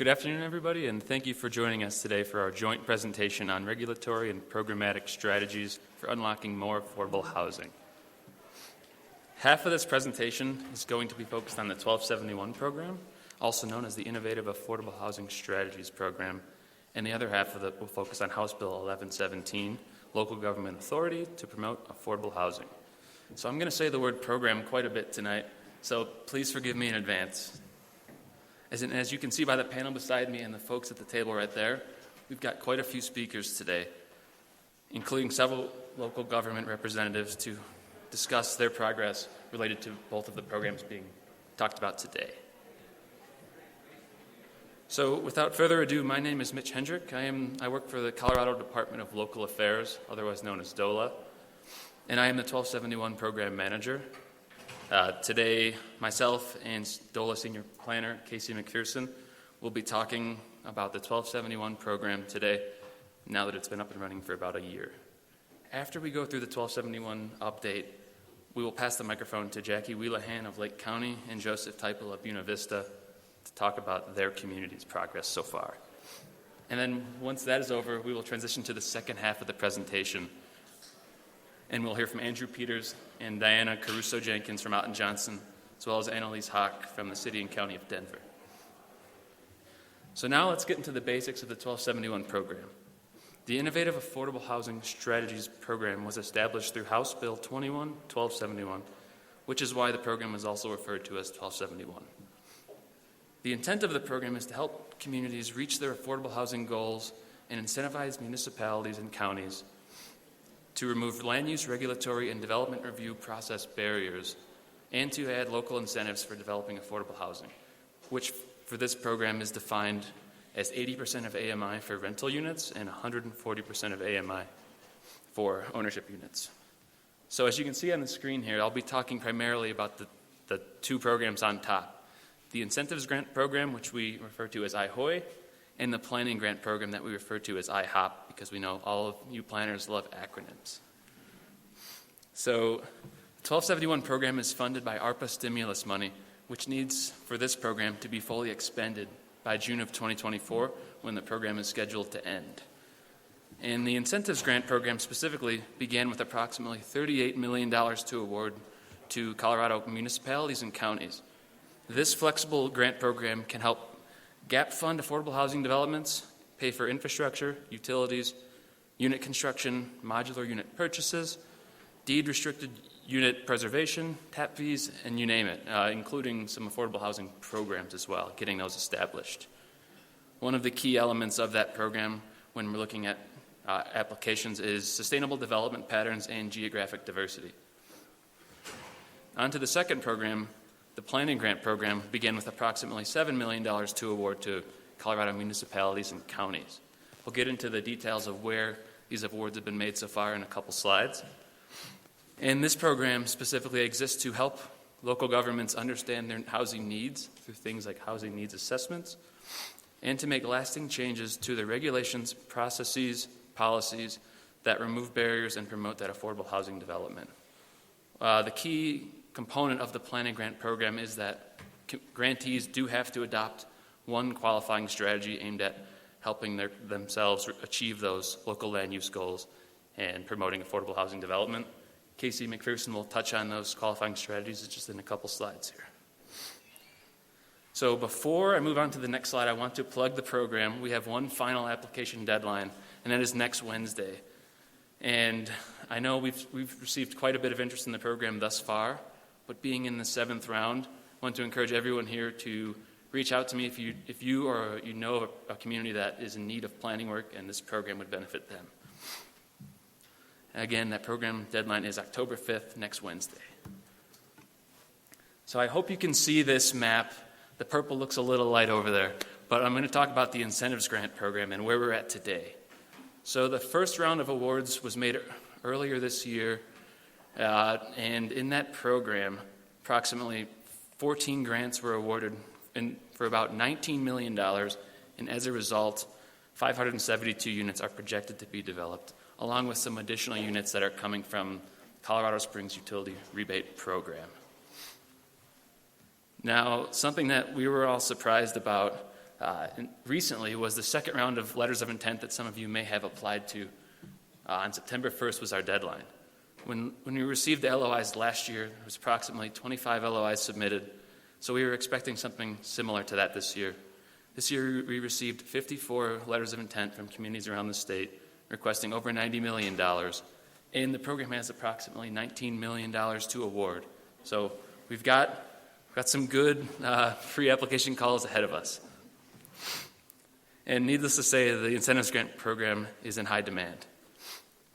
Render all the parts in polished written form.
Good afternoon, everybody, and thank you for joining us today for our joint presentation on regulatory and programmatic strategies for unlocking more affordable housing. Half of this presentation is going to be focused on the 1271 program, also known as the Innovative Affordable Housing Strategies Program, and the other half of it will focus on House Bill 1117, Local Government Authority to promote affordable housing. So I'm going to say the word program quite a bit tonight, so please forgive me in advance. As you can see by the panel beside me and the folks at the table right there, we've got quite a few speakers today, including several local government representatives to discuss their progress related to both of the programs being talked about today. So without further ado, my name is Mitch Hendrick. I work for the Colorado Department of Local Affairs, otherwise known as DOLA, and I am the 1271 program manager. Today, myself and DOLA Senior Planner Casey McPherson will be talking about the 1271 program today, now that it's been up and running for about a year. After we go through the 1271 update, we will pass the microphone to Jackie Wheelahan of Lake County and Joseph Teipel of Buena Vista to talk about their community's progress so far. And then once that is over, we will transition to the second half of the presentation. And we'll hear from Andrew Peters and Diana Caruso-Jenkins from Otten Johnson, as well as Annalise Hawk from the City and County of Denver. So now let's get into the basics of the 1271 program. The Innovative Affordable Housing Strategies Program was established through House Bill 21-1271, which is why the program is also referred to as 1271. The intent of the program is to help communities reach their affordable housing goals and incentivize municipalities and counties to remove land use, regulatory, and development review process barriers, and to add local incentives for developing affordable housing, which for this program is defined as 80% of AMI for rental units and 140% of AMI for ownership units. So as you can see on the screen here, I'll be talking primarily about the two programs on top, the Incentives Grant Program, which we refer to as IHOI, and the Planning Grant Program that we refer to as IHOP, because we know all of you planners love acronyms. So the 1271 program is funded by ARPA stimulus money, which needs for this program to be fully expended by June of 2024, when the program is scheduled to end. And the Incentives Grant Program specifically began with approximately $38 million to award to Colorado municipalities and counties. This flexible grant program can help gap fund affordable housing developments, pay for infrastructure, utilities, unit construction, modular unit purchases, deed restricted unit preservation, tap fees, and you name it, including some affordable housing programs as well, getting those established. One of the key elements of that program when we're looking at applications is sustainable development patterns and geographic diversity. On to the second program, the Planning Grant Program began with approximately $7 million to award to Colorado municipalities and counties. We'll get into the details of where these awards have been made so far in a couple slides. And this program specifically exists to help local governments understand their housing needs through things like housing needs assessments, and to make lasting changes to the regulations, processes, policies that remove barriers and promote that affordable housing development. The key component of the Planning Grant Program is that grantees do have to adopt one qualifying strategy aimed at helping themselves achieve those local land use goals and promoting affordable housing development. Casey McPherson will touch on those qualifying strategies just in a couple slides here. So before I move on to the next slide, I want to plug the program. We have one final application deadline, and that is next Wednesday. And I know we've received quite a bit of interest in the program thus far, but being in the seventh round, I want to encourage everyone here to reach out to me if you or you know a community that is in need of planning work and this program would benefit them. Again, that program deadline is October 5th, next Wednesday. So I hope you can see this map. The purple looks a little light over there, but I'm going to talk about the Incentives Grant Program and where we're at today. So the first round of awards was made earlier this year, and in that program, approximately 14 grants were awarded for about $19 million, and as a result, 572 units are projected to be developed, along with some additional units that are coming from Colorado Springs Utility Rebate Program. Now, something that we were all surprised about and recently was the second round of letters of intent that some of you may have applied to. On September 1st was our deadline. When we received the LOIs last year, there was approximately 25 LOIs submitted, so we were expecting something similar to that this year. This year, we received 54 letters of intent from communities around the state requesting over $90 million, and the program has approximately $19 million to award. So we've got some good pre-application calls ahead of us. And needless to say, the incentives grant program is in high demand.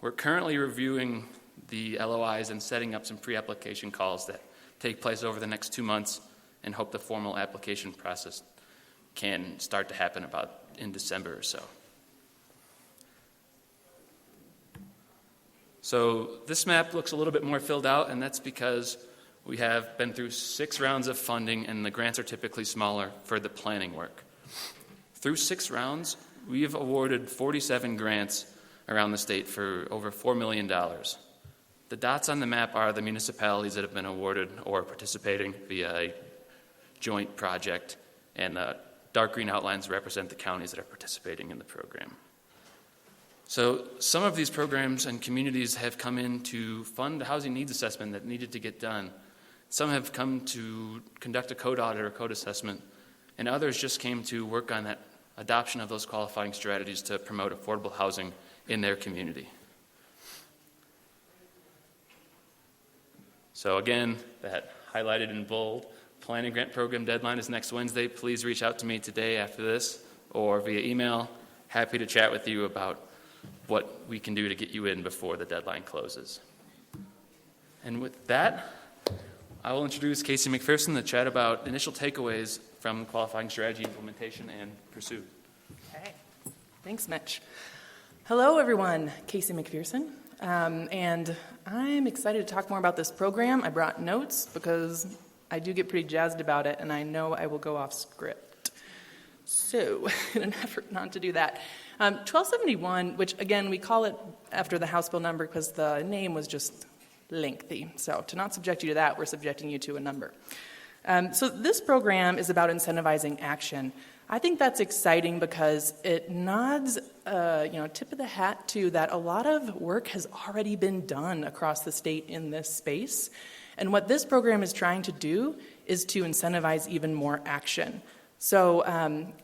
We're currently reviewing the LOIs and setting up some pre-application calls that take place over the next 2 months, and hope the formal application process can start to happen about in December or so. So this map looks a little bit more filled out, and that's because we have been through 6 rounds of funding, and the grants are typically smaller for the planning work. Through 6 rounds, we have awarded 47 grants around the state for over $4 million. The dots on the map are the municipalities that have been awarded or participating via a joint project, and the dark green outlines represent the counties that are participating in the program. So some of these programs and communities have come in to fund a housing needs assessment that needed to get done. Some have come to conduct a code audit or code assessment, and others just came to work on that adoption of those qualifying strategies to promote affordable housing in their community. So again, that highlighted in bold, planning grant program deadline is next Wednesday. Please reach out to me today after this or via email. Happy to chat with you about what we can do to get you in before the deadline closes. And with that, I will introduce Casey McPherson to chat about initial takeaways from qualifying strategy implementation and pursuit. Okay. Thanks, Mitch. Hello, everyone. Casey McPherson. And I'm excited to talk more about this program. I brought notes because I do get pretty jazzed about it, and I know I will go off script. So, in an effort not to do that, 1271, which again, we call it after the House Bill number because the name was just lengthy. So to not subject you to that, we're subjecting you to a number. So this program is about incentivizing action. I think that's exciting because it nods, tip of the hat to that a lot of work has already been done across the state in this space. And what this program is trying to do is to incentivize even more action. So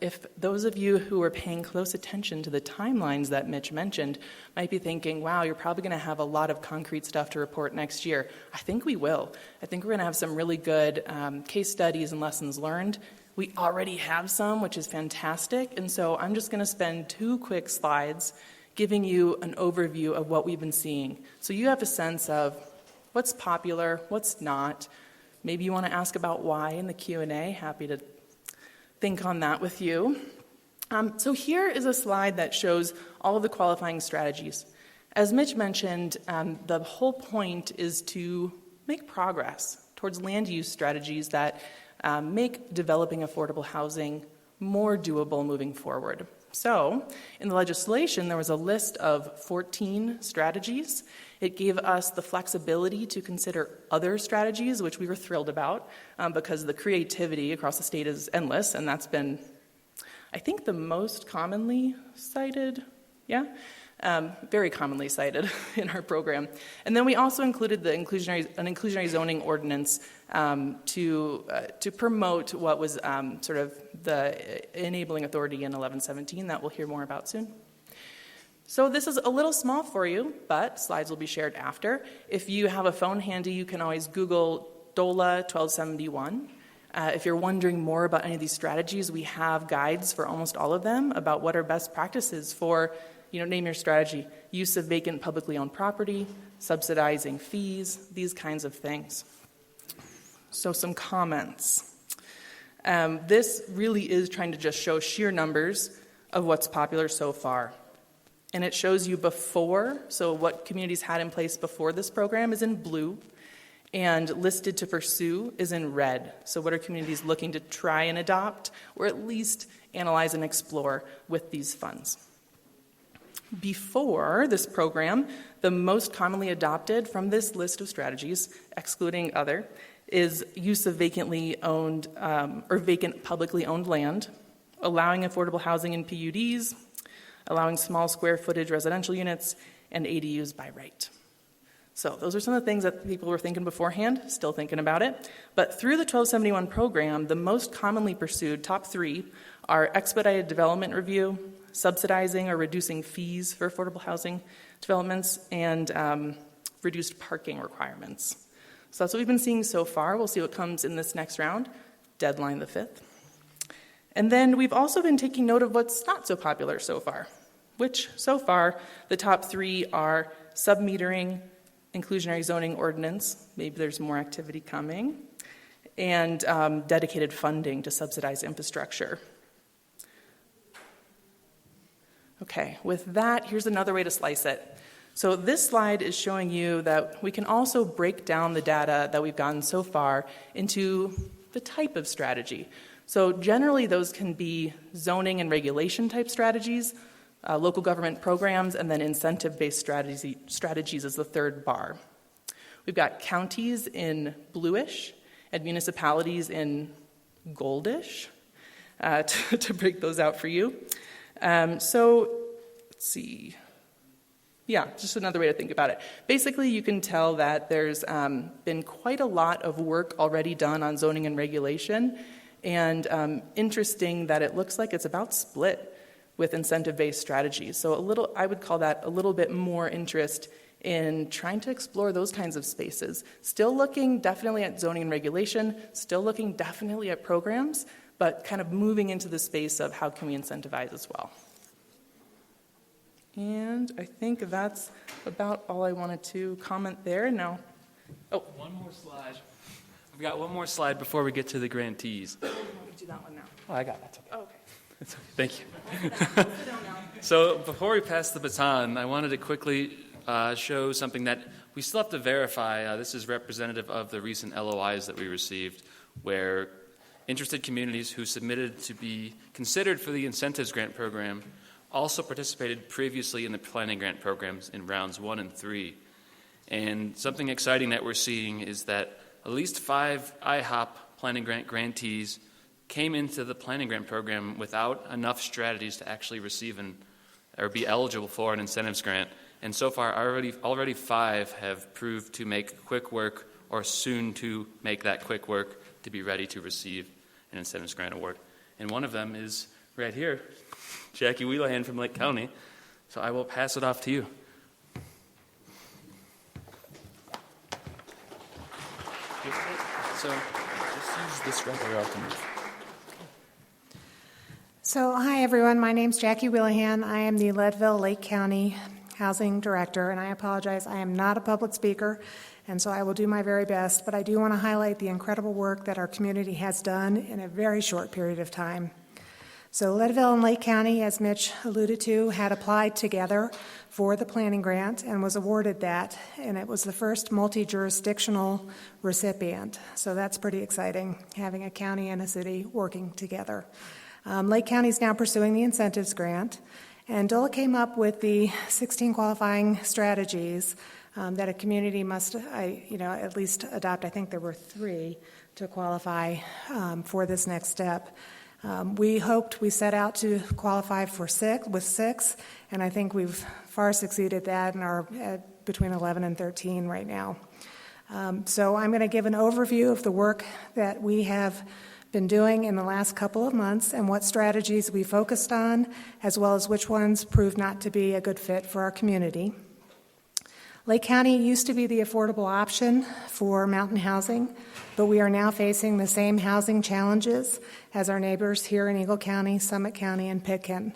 if those of you who are paying close attention to the timelines that Mitch mentioned might be thinking, wow, you're probably going to have a lot of concrete stuff to report next year. I think we will. I think we're going to have some really good case studies and lessons learned. We already have some, which is fantastic. And so I'm just going to spend 2 quick slides giving you an overview of what we've been seeing. So you have a sense of what's popular, what's not. Maybe you want to ask about why in the Q&A. Happy to think on that with you. So here is a slide that shows all of the qualifying strategies. As Mitch mentioned, the whole point is to make progress towards land use strategies that make developing affordable housing more doable moving forward. So in the legislation, there was a list of 14 strategies. It gave us the flexibility to consider other strategies, which we were thrilled about because the creativity across the state is endless, and that's been, I think, the most commonly cited, very commonly cited in our program. And then we also included an inclusionary zoning ordinance to promote what was sort of the enabling authority in 1117 that we'll hear more about soon. So this is a little small for you, but slides will be shared after. If you have a phone handy, you can always Google DOLA 1271. If you're wondering more about any of these strategies, we have guides for almost all of them about what are best practices for, name your strategy, use of vacant publicly owned property, subsidizing fees, these kinds of things. So some comments. This really is trying to just show sheer numbers of what's popular so far. And it shows you before, so what communities had in place before this program is in blue, and listed to pursue is in red. So what are communities looking to try and adopt, or at least analyze and explore with these funds? Before this program, the most commonly adopted from this list of strategies, excluding other, is use of vacantly owned or vacant publicly owned land, allowing affordable housing in PUDs, allowing small square footage residential units, and ADUs by right. So those are some of the things that people were thinking beforehand, still thinking about it. But through the 1271 program, the most commonly pursued top three are expedited development review, subsidizing or reducing fees for affordable housing developments, and reduced parking requirements. So that's what we've been seeing so far. We'll see what comes in this next round, deadline the 5th. And then we've also been taking note of what's not so popular so far, which so far the top three are submetering, inclusionary zoning ordinance, maybe there's more activity coming, and dedicated funding to subsidize infrastructure. Okay, with that, here's another way to slice it. So this slide is showing you that we can also break down the data that we've gotten so far into the type of strategy. So generally those can be zoning and regulation type strategies, local government programs, and then incentive-based strategies is the third bar. We've got counties in bluish and municipalities in goldish, to break those out for you. So let's see. Yeah, just another way to think about it. Basically, you can tell that there's been quite a lot of work already done on zoning and regulation, and interesting that it looks like it's about split with incentive-based strategies. So I would call that a little bit more interest in trying to explore those kinds of spaces. Still looking definitely at zoning and regulation, still looking definitely at programs, but kind of moving into the space of how can we incentivize as well. And I think that's about all I wanted to comment there. Now, one more slide. We've got one more slide before we get to the grantees. You want me to do that one now? Oh, I got it. That's okay. Oh, okay. That's okay. Thank you. Sit down now. So before we pass the baton, I wanted to quickly show something that we still have to verify. This is representative of the recent LOIs that we received, where interested communities who submitted to be considered for the incentives grant program also participated previously in the planning grant programs in rounds 1 and 3. And something exciting that we're seeing is that at least 5 IHOP planning grant grantees came into the planning grant program without enough strategies to actually receive or be eligible for an incentives grant. And so far, already 5 have proved to make quick work or soon to make that quick work to be ready to receive an incentives grant award. And one of them is right here, Jackie Wheelahan from Lake County. So I will pass it off to you. So just use this right here to move. So, hi everyone, my name's Jackie Wheelahan. I am the Leadville Lake County Housing Director, and I apologize, I am not a public speaker, and so I will do my very best, but I do want to highlight the incredible work that our community has done in a very short period of time. So Leadville and Lake County, as Mitch alluded to, had applied together for the planning grant and was awarded that, and it was the first multi-jurisdictional recipient. So that's pretty exciting, having a county and a city working together. Lake County is now pursuing the incentives grant, and DOLA came up with the 16 qualifying strategies that a community must, at least adopt. I think there were 3 to qualify for this next step. We set out to qualify with 6, and I think we've far succeeded that and are at between 11 and 13 right now. So I'm going to give an overview of the work that we have been doing in the last couple of months and what strategies we focused on, as well as which ones proved not to be a good fit for our community. Lake County used to be the affordable option for mountain housing, but we are now facing the same housing challenges as our neighbors here in Eagle County, Summit County, and Pitkin.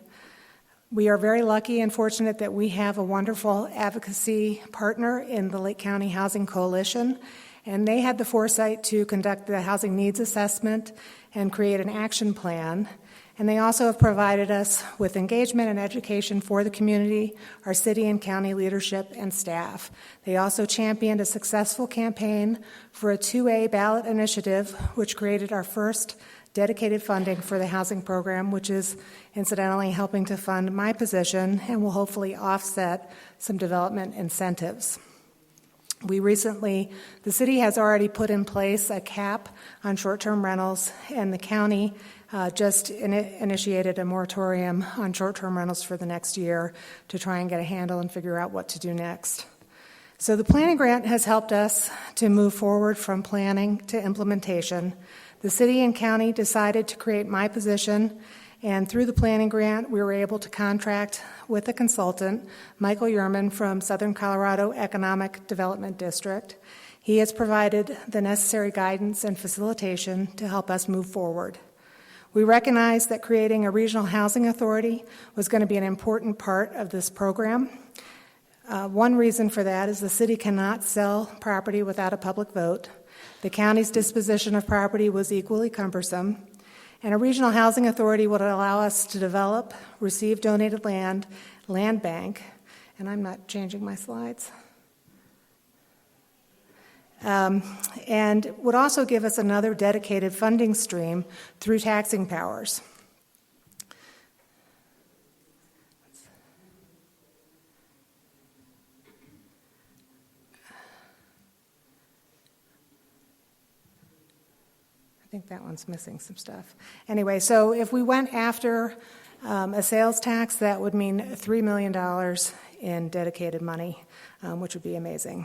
We are very lucky and fortunate that we have a wonderful advocacy partner in the Lake County Housing Coalition, and they had the foresight to conduct the housing needs assessment and create an action plan. And they also have provided us with engagement and education for the community, our city and county leadership and staff. They also championed a successful campaign for a 2A ballot initiative, which created our first dedicated funding for the housing program, which is incidentally helping to fund my position and will hopefully offset some development incentives. The city has already put in place a cap on short-term rentals, and the county just initiated a moratorium on short-term rentals for the next year to try and get a handle and figure out what to do next. So the planning grant has helped us to move forward from planning to implementation. The city and county decided to create my position, and through the planning grant, we were able to contract with a consultant, Michael Yerman from Southern Colorado Economic Development District. He has provided the necessary guidance and facilitation to help us move forward. We recognized that creating a regional housing authority was going to be an important part of this program. One reason for that is the city cannot sell property without a public vote. The county's disposition of property was equally cumbersome, and a regional housing authority would allow us to develop, receive donated land bank, and I'm not changing my slides, and would also give us another dedicated funding stream through taxing powers. I think that one's missing some stuff. Anyway, so if we went after a sales tax, that would mean $3 million in dedicated money, which would be amazing.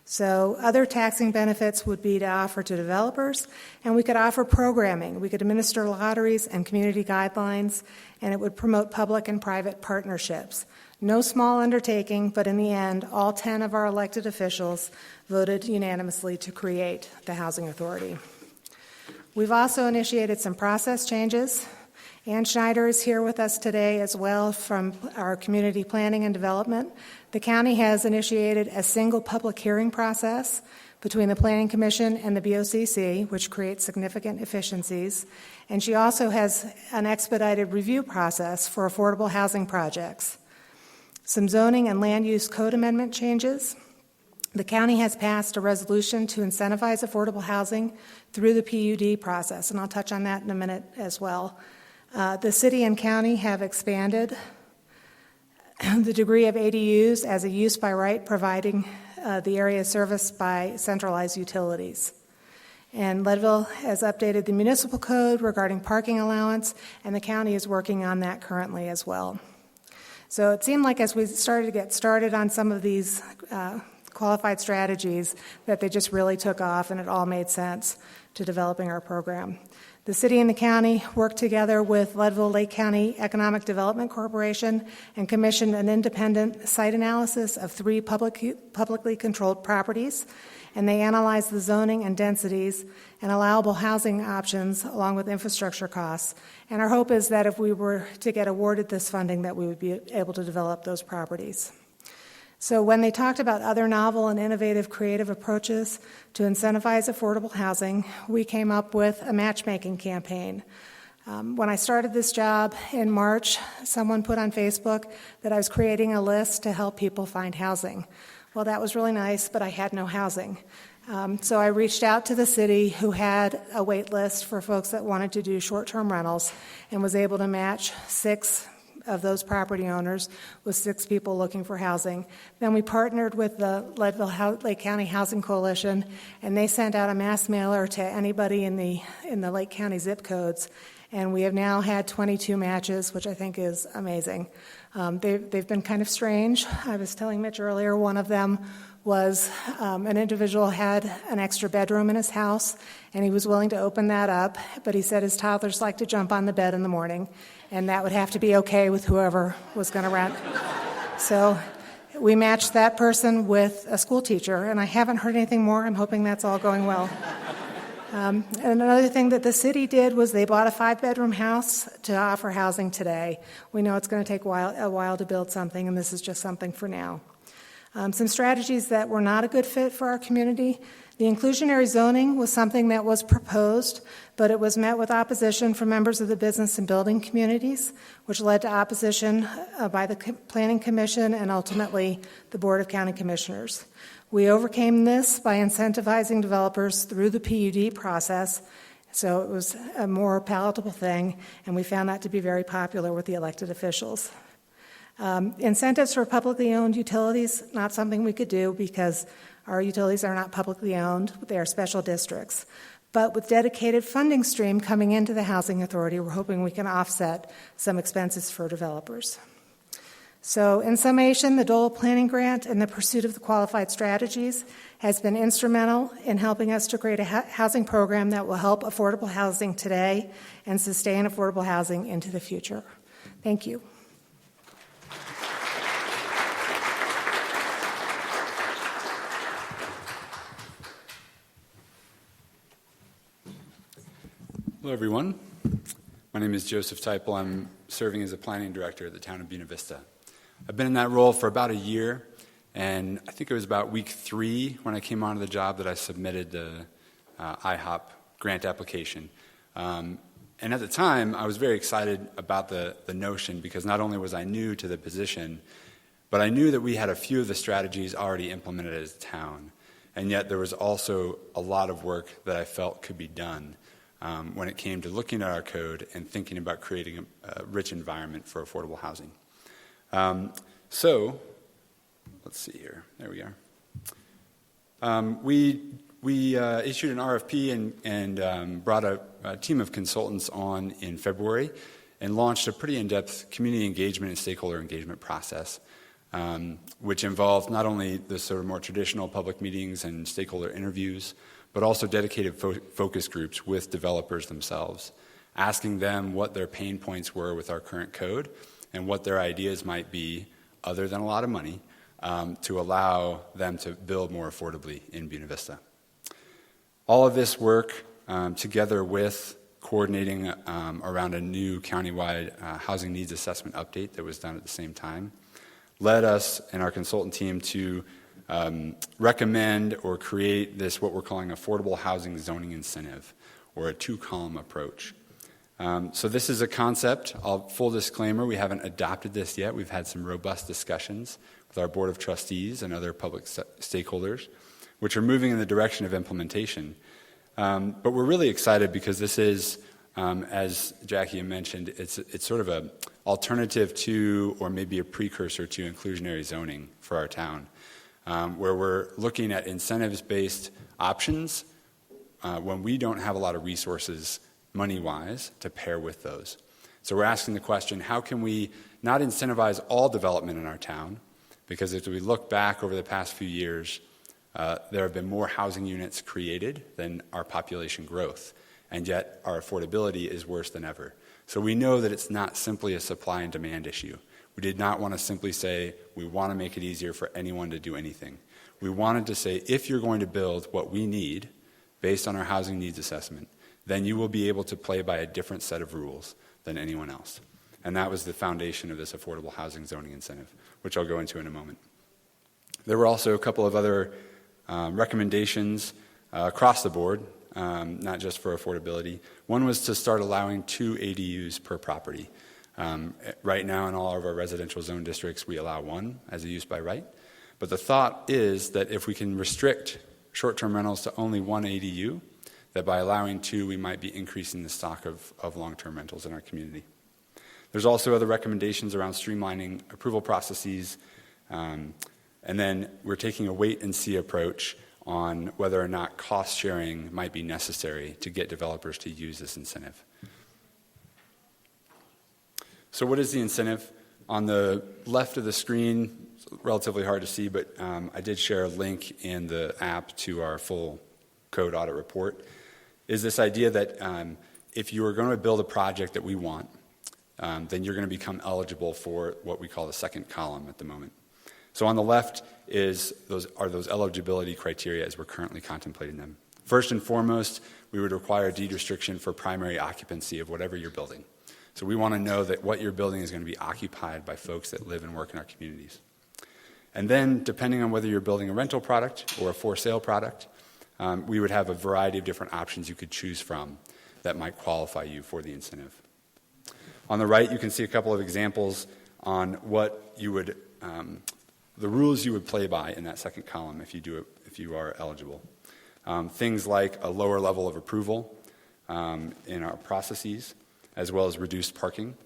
So other taxing benefits would be to offer to developers, and we could offer programming. We could administer lotteries and community guidelines, and it would promote public and private partnerships. No small undertaking, but in the end, all 10 of our elected officials voted unanimously to create the Housing Authority. We've also initiated some process changes. Ann Schneider is here with us today as well from our community planning and development. The county has initiated a single public hearing process between the Planning Commission and the BOCC, which creates significant efficiencies. And she also has an expedited review process for affordable housing projects. Some zoning and land use code amendment changes. The county has passed a resolution to incentivize affordable housing through the PUD process, and I'll touch on that in a minute as well. The city and county have expanded the degree of ADUs as a use by right, providing the area serviced by centralized utilities. And Leadville has updated the municipal code regarding parking allowance, and the county is working on that currently as well. So it seemed like as we started to get started on some of these qualified strategies that they just really took off, and it all made sense to developing our program. The city and the county worked together with Leadville Lake County Economic Development Corporation and commissioned an independent site analysis of 3 publicly controlled properties, and they analyzed the zoning and densities and allowable housing options along with infrastructure costs. And our hope is that if we were to get awarded this funding, that we would be able to develop those properties. So when they talked about other novel and innovative creative approaches to incentivize affordable housing, we came up with a matchmaking campaign. When I started this job in March, someone put on Facebook that I was creating a list to help people find housing. Well, that was really nice, but I had no housing. So I reached out to the city, who had a wait list for folks that wanted to do short-term rentals, and was able to match 6 of those property owners with 6 people looking for housing. Then we partnered with the Leadville Lake County Housing Coalition, and they sent out a mass mailer to anybody in the Lake County zip codes. And we have now had 22 matches, which I think is amazing. They've been kind of strange. I was telling Mitch earlier, one of them was an individual had an extra bedroom in his house, and he was willing to open that up, but he said his toddlers like to jump on the bed in the morning, and that would have to be okay with whoever was going to rent. So we matched that person with a school teacher, and I haven't heard anything more. I'm hoping that's all going well. And another thing that the city did was they bought a 5-bedroom house to offer housing today. We know it's going to take a while to build something, and this is just something for now. Some strategies that were not a good fit for our community. The inclusionary zoning was something that was proposed, but it was met with opposition from members of the business and building communities, which led to opposition by the Planning Commission and ultimately the Board of County Commissioners. We overcame this by incentivizing developers through the PUD process, so it was a more palatable thing, and we found that to be very popular with the elected officials. Incentives for publicly owned utilities, not something we could do because our utilities are not publicly owned. They are special districts. But with dedicated funding stream coming into the Housing Authority, we're hoping we can offset some expenses for developers. So in summation, the Dole Planning Grant and the pursuit of the qualified strategies has been instrumental in helping us to create a housing program that will help affordable housing today and sustain affordable housing into the future. Thank you. Hello, everyone. My name is Joseph Teipel. I'm serving as a planning director at the town of Buena Vista. I've been in that role for about a year, and I think it was about week 3 when I came onto the job that I submitted the IHOP grant application. And at the time, I was very excited about the notion because not only was I new to the position, but I knew that we had a few of the strategies already implemented as a town. And yet there was also a lot of work that I felt could be done when it came to looking at our code and thinking about creating a rich environment for affordable housing. So, let's see here. There we are. We issued an RFP and brought a team of consultants on in February and launched a pretty in-depth community engagement and stakeholder engagement process, which involved not only the sort of more traditional public meetings and stakeholder interviews, but also dedicated focus groups with developers themselves, asking them what their pain points were with our current code and what their ideas might be, other than a lot of money, to allow them to build more affordably in Buena Vista. All of this work, together with coordinating around a new countywide housing needs assessment update that was done at the same time, led us and our consultant team to recommend or create this, what we're calling affordable housing zoning incentive, or a 2-column approach. So this is a concept. Full disclaimer, we haven't adopted this yet. We've had some robust discussions with our Board of Trustees and other public stakeholders, which are moving in the direction of implementation. But we're really excited because this is, as Jackie mentioned, it's sort of an alternative to, or maybe a precursor to, inclusionary zoning for our town, where we're looking at incentives-based options when we don't have a lot of resources money-wise to pair with those. So we're asking the question, how can we not incentivize all development in our town? Because if we look back over the past few years, there have been more housing units created than our population growth, and yet our affordability is worse than ever. So we know that it's not simply a supply and demand issue. We did not want to simply say we want to make it easier for anyone to do anything. We wanted to say if you're going to build what we need based on our housing needs assessment, then you will be able to play by a different set of rules than anyone else. And that was the foundation of this affordable housing zoning incentive, which I'll go into in a moment. There were also a couple of other recommendations across the board, not just for affordability. One was to start allowing 2 ADUs per property. Right now in all of our residential zone districts, we allow 1 as a use by right. But the thought is that if we can restrict short-term rentals to only 1 ADU, that by allowing 2, we might be increasing the stock of long-term rentals in our community. There's also other recommendations around streamlining approval processes, and then we're taking a wait-and-see approach on whether or not cost sharing might be necessary to get developers to use this incentive. So what is the incentive? On the left of the screen, it's relatively hard to see, but I did share a link in the app to our full code audit report, is this idea that if you are going to build a project that we want, then you're going to become eligible for what we call the second column at the moment. So on the left are those eligibility criteria as we're currently contemplating them. First and foremost, we would require a deed restriction for primary occupancy of whatever you're building. So we want to know that what you're building is going to be occupied by folks that live and work in our communities. And then, depending on whether you're building a rental product or a for-sale product, we would have a variety of different options you could choose from that might qualify you for the incentive. On the right, you can see a couple of examples on what you would, the rules you would play by in that second column if you are eligible. Things like a lower level of approval in our processes, as well as reduced parking.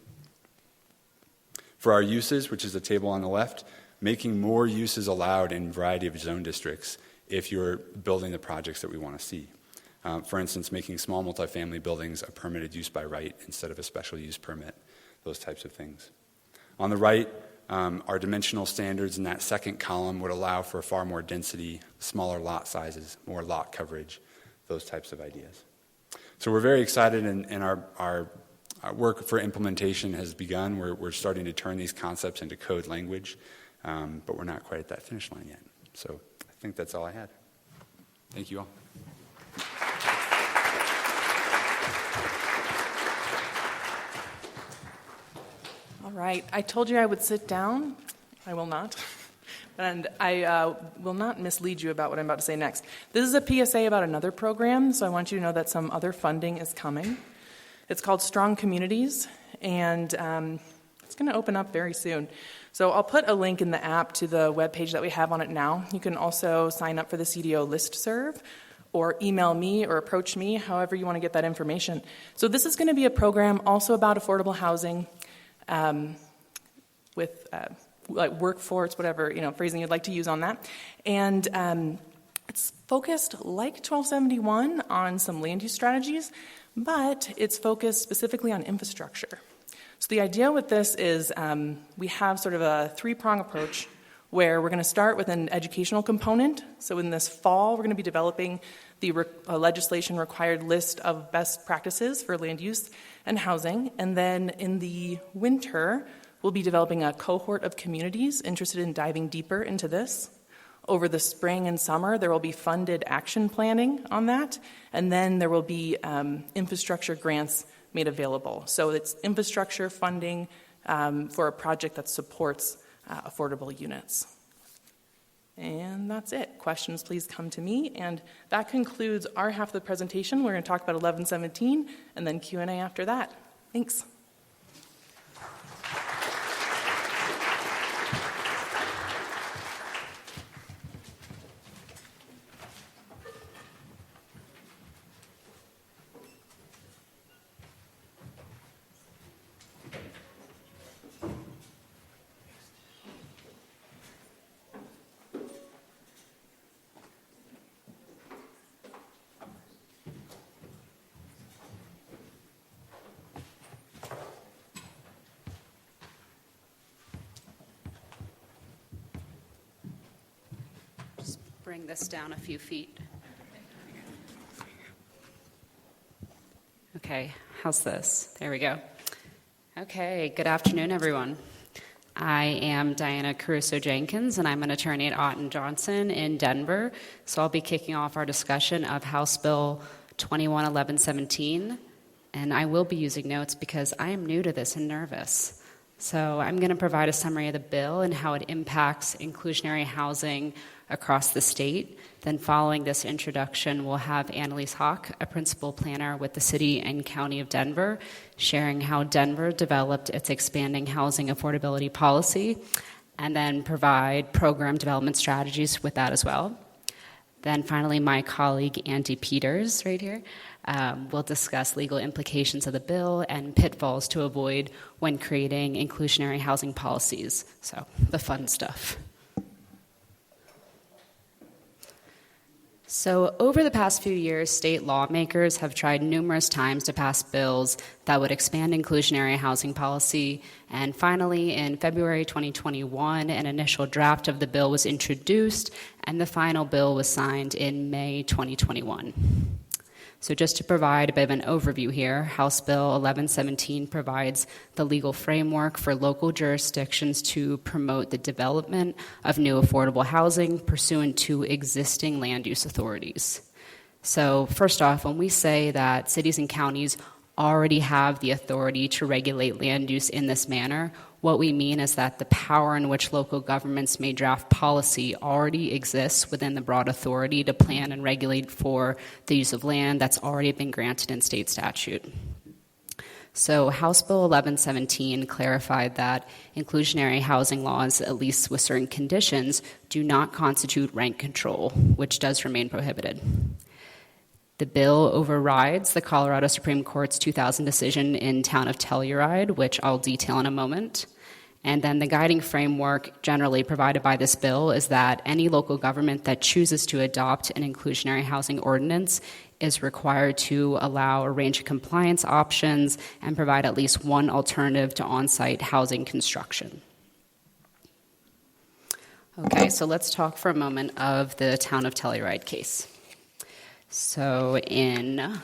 For our uses, which is the table on the left, making more uses allowed in a variety of zone districts if you're building the projects that we want to see. For instance, making small multifamily buildings a permitted use by right instead of a special use permit, those types of things. On the right, our dimensional standards in that second column would allow for far more density, smaller lot sizes, more lot coverage, those types of ideas. So we're very excited, and our work for implementation has begun. We're starting to turn these concepts into code language, but we're not quite at that finish line yet. So I think that's all I had. Thank you all. All right, I told you I would sit down. I will not. And I will not mislead you about what I'm about to say next. This is a PSA about another program, so I want you to know that some other funding is coming. It's called Strong Communities, and it's going to open up very soon. So I'll put a link in the app to the webpage that we have on it now. You can also sign up for the CDO listserv, or email me or approach me, however you want to get that information. So this is going to be a program also about affordable housing, with like workforce, whatever phrasing you'd like to use on that. And it's focused, like 1271, on some land use strategies, but it's focused specifically on infrastructure. So the idea with this is we have sort of a three-prong approach where we're going to start with an educational component. So in this fall, we're going to be developing the legislation required list of best practices for land use and housing. And then in the winter, we'll be developing a cohort of communities interested in diving deeper into this. Over the spring and summer, there will be funded action planning on that. And then there will be infrastructure grants made available. So it's infrastructure funding for a project that supports affordable units. And that's it. Questions, please come to me. And that concludes our half of the presentation. We're going to talk about 1117 and then Q&A after that. Thanks. Bring this down a few feet. Okay, how's this? There we go. Okay, good afternoon, everyone. I am Diana Caruso-Jenkins, and I'm an attorney at Ott & Johnson in Denver. So I'll be kicking off our discussion of House Bill 21-1117, and I will be using notes because I am new to this and nervous. So I'm going to provide a summary of the bill and how it impacts inclusionary housing across the state. Then following this introduction, we'll have Annalise Hawk, a principal planner with the City and County of Denver, sharing how Denver developed its expanding housing affordability policy, and then provide program development strategies with that as well. Then finally, my colleague Andy Peters, right here, will discuss legal implications of the bill and pitfalls to avoid when creating inclusionary housing policies. So the fun stuff. So over the past few years, state lawmakers have tried numerous times to pass bills that would expand inclusionary housing policy. And finally, in February 2021, an initial draft of the bill was introduced, and the final bill was signed in May 2021. So just to provide a bit of an overview here, House Bill 1117 provides the legal framework for local jurisdictions to promote the development of new affordable housing pursuant to existing land use authorities. So first off, when we say that cities and counties already have the authority to regulate land use in this manner, what we mean is that the power in which local governments may draft policy already exists within the broad authority to plan and regulate for the use of land that's already been granted in state statute. So House Bill 1117 clarified that inclusionary housing laws, at least with certain conditions, do not constitute rent control, which does remain prohibited. The bill overrides the Colorado Supreme Court's 2000 decision in Town of Telluride, which I'll detail in a moment. And then the guiding framework generally provided by this bill is that any local government that chooses to adopt an inclusionary housing ordinance is required to allow a range of compliance options and provide at least one alternative to on-site housing construction. Okay, so let's talk for a moment of the town of Telluride case. So in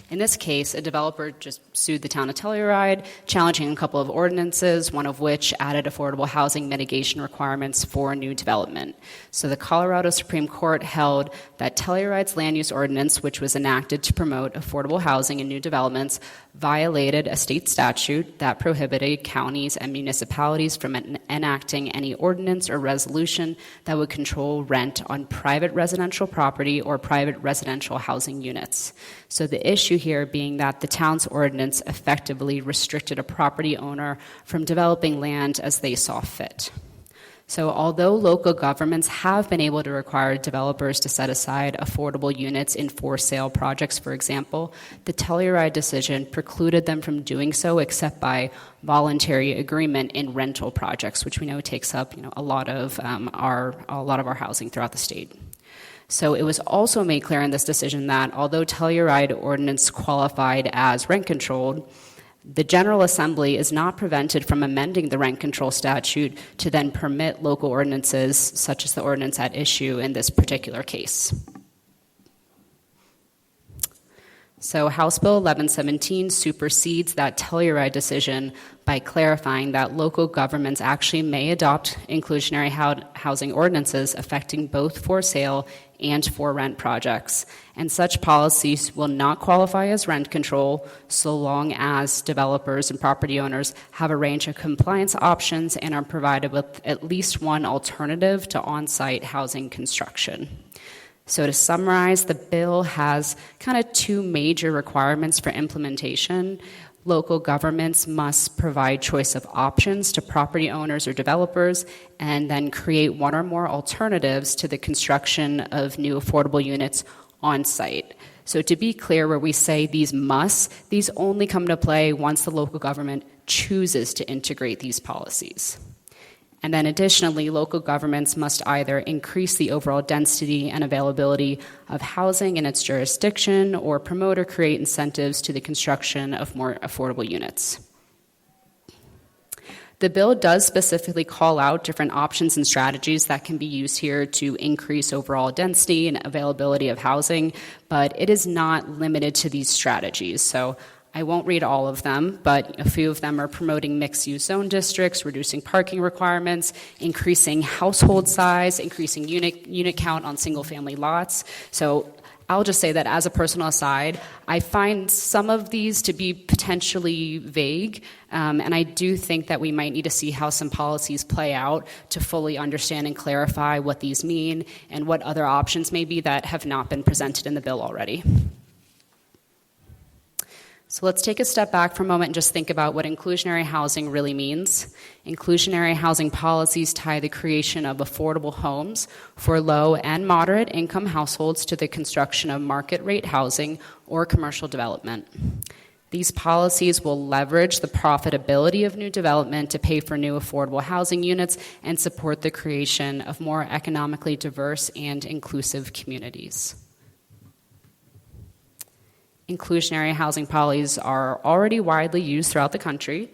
this case, a developer just sued the town of Telluride, challenging a couple of ordinances, one of which added affordable housing mitigation requirements for new development. So the Colorado Supreme Court held that Telluride's land use ordinance, which was enacted to promote affordable housing in new developments, violated a state statute that prohibited counties and municipalities from enacting any ordinance or resolution that would control rent on private residential property or private residential housing units. So the issue here being that the town's ordinance effectively restricted a property owner from developing land as they saw fit. So although local governments have been able to require developers to set aside affordable units in for-sale projects, for example, the Telluride decision precluded them from doing so except by voluntary agreement in rental projects, which we know takes up a lot of our housing throughout the state. So it was also made clear in this decision that although Telluride ordinance qualified as rent-controlled, the General Assembly is not prevented from amending the rent control statute to then permit local ordinances, such as the ordinance at issue in this particular case. So House Bill 1117 supersedes that Telluride decision by clarifying that local governments actually may adopt inclusionary housing ordinances affecting both for sale and for rent projects. And such policies will not qualify as rent control so long as developers and property owners have a range of compliance options and are provided with at least one alternative to on-site housing construction. So to summarize, the bill has kind of two major requirements for implementation. Local governments must provide choice of options to property owners or developers and then create one or more alternatives to the construction of new affordable units on site. So to be clear, where we say these only come into play once the local government chooses to integrate these policies. And then additionally, local governments must either increase the overall density and availability of housing in its jurisdiction or promote or create incentives to the construction of more affordable units. The bill does specifically call out different options and strategies that can be used here to increase overall density and availability of housing, but it is not limited to these strategies. So I won't read all of them, but a few of them are promoting mixed-use zone districts, reducing parking requirements, increasing household size, increasing unit count on single-family lots. So I'll just say that as a personal aside, I find some of these to be potentially vague, and I do think that we might need to see how some policies play out to fully understand and clarify what these mean and what other options may be that have not been presented in the bill already. So let's take a step back for a moment and just think about what inclusionary housing really means. Inclusionary housing policies tie the creation of affordable homes for low and moderate income households to the construction of market rate housing or commercial development. These policies will leverage the profitability of new development to pay for new affordable housing units and support the creation of more economically diverse and inclusive communities. Inclusionary housing policies are already widely used throughout the country.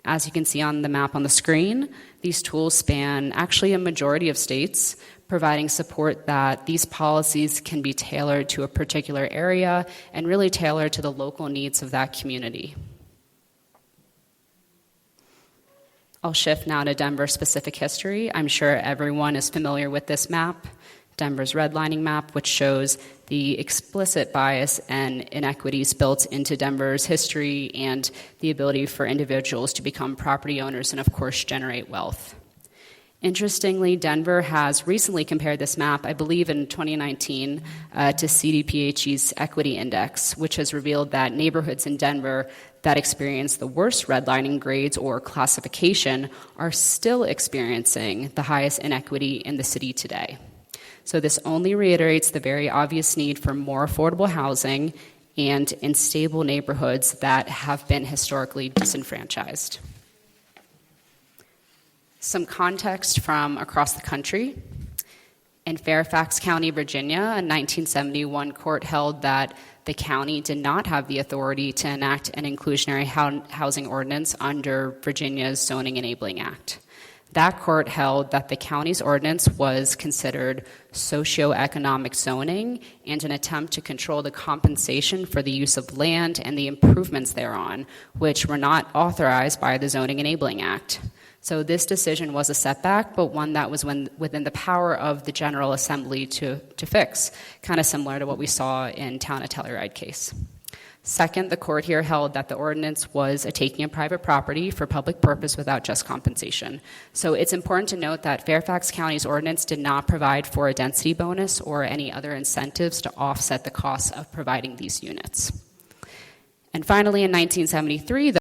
As you can see on the map on the screen, these tools span actually a majority of states, providing support that these policies can be tailored to a particular area and really tailored to the local needs of that community. I'll shift now to Denver's specific history. I'm sure everyone is familiar with this map, Denver's redlining map, which shows the explicit bias and inequities built into Denver's history and the ability for individuals to become property owners and, of course, generate wealth. Interestingly, Denver has recently compared this map, I believe in 2019, to CDPHE's Equity Index, which has revealed that neighborhoods in Denver that experience the worst redlining grades or classification are still experiencing the highest inequity in the city today. So this only reiterates the very obvious need for more affordable housing and in stable neighborhoods that have been historically disenfranchised. Some context from across the country. In Fairfax County, Virginia, a 1971 court held that the county did not have the authority to enact an inclusionary housing ordinance under Virginia's Zoning Enabling Act. That court held that the county's ordinance was considered socioeconomic zoning and an attempt to control the compensation for the use of land and the improvements thereon, which were not authorized by the Zoning Enabling Act. So this decision was a setback, but one that was within the power of the General Assembly to fix, kind of similar to what we saw in Town of Telluride case. Second, the court here held that the ordinance was a taking of private property for public purpose without just compensation. So it's important to note that Fairfax County's ordinance did not provide for a density bonus or any other incentives to offset the costs of providing these units. And finally, in 1973,